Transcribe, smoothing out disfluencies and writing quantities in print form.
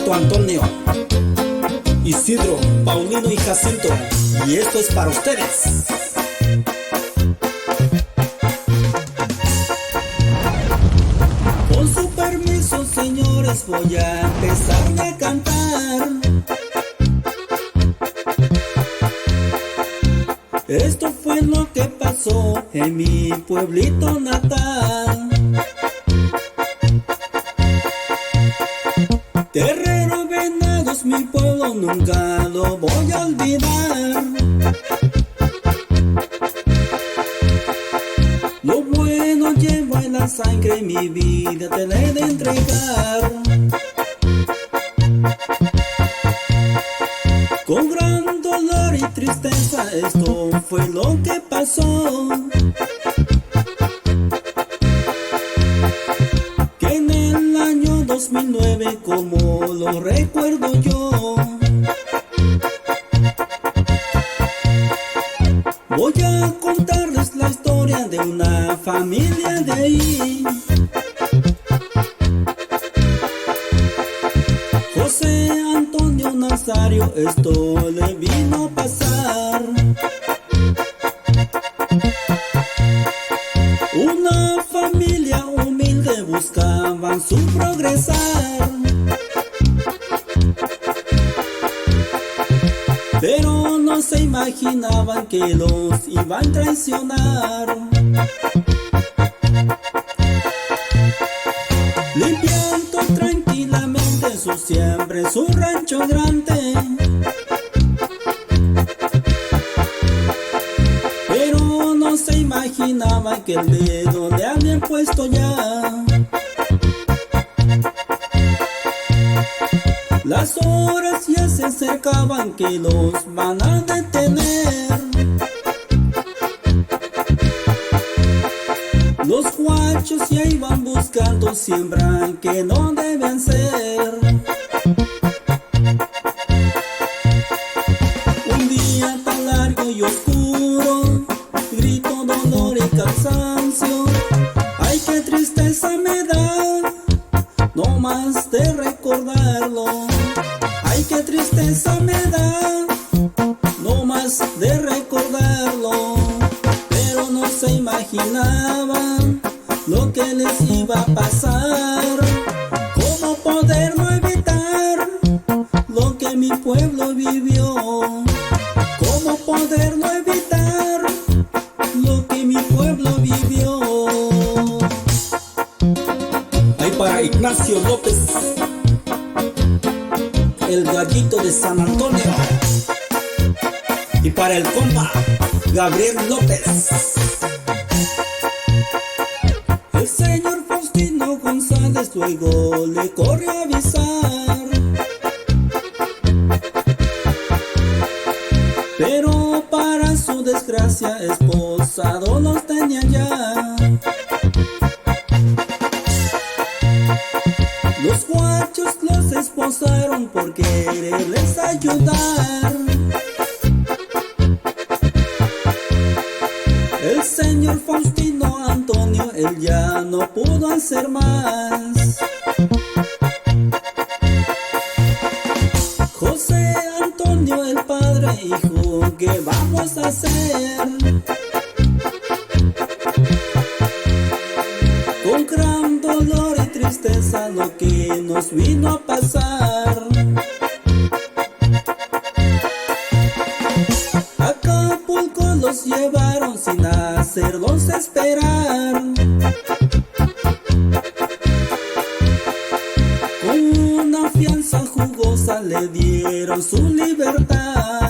Roberto Antonio, Isidro, Paulino y Jacinto, y esto es para ustedes. Con su permiso, señores, voy a empezar a cantar. Esto fue lo que pasó en mi pueblito natal. Terrero Venados, mi pueblo, nunca lo voy a olvidar. Lo bueno llevo en la sangre y mi vida te la he de entregar. Con gran dolor y tristeza esto fue lo que pasó. Que en el año 2009, como lo recuerdo yo, voy a contarles la historia de una familia de ahí. José Antonio Nazario, esto le vino a pasar. Una familia humilde buscaban su progresar, pero no se imaginaban que los iban a traicionar. Limpiando tranquilamente su siembra, su rancho grande, pero no se imaginaban que el dedo le habían puesto ya. Las horas ya se acercaban que los van a detener. Los guachos ya iban buscando siembra que no deben ser. Un día tan largo y oscuro, grito, dolor y cansancio. Ay, qué tristeza me da, no más de recordarlo. Ay, qué tristeza me da, no más de recordarlo. Pero no se imaginaban lo que les iba a pasar. ¿Cómo poder no evitar lo que mi pueblo vivió? ¿Cómo poder no evitar lo que mi pueblo vivió? Ahí para Ignacio López, el gallito de San Antonio, y para el compa Gabriel López. El señor Faustino González luego le corrió a avisar, pero para su desgracia esposados los tenía ya. Los guachos los esposaron por quererles ayudar. El señor Faustino Antonio, él ya no pudo hacer más. José Antonio el padre dijo, ¿qué vamos a hacer? Con gran dolor y tristeza lo que nos vino a pasar. Acapulco los llevaron sin hacerlos esperar. Con una fianza jugosa le dieron su libertad.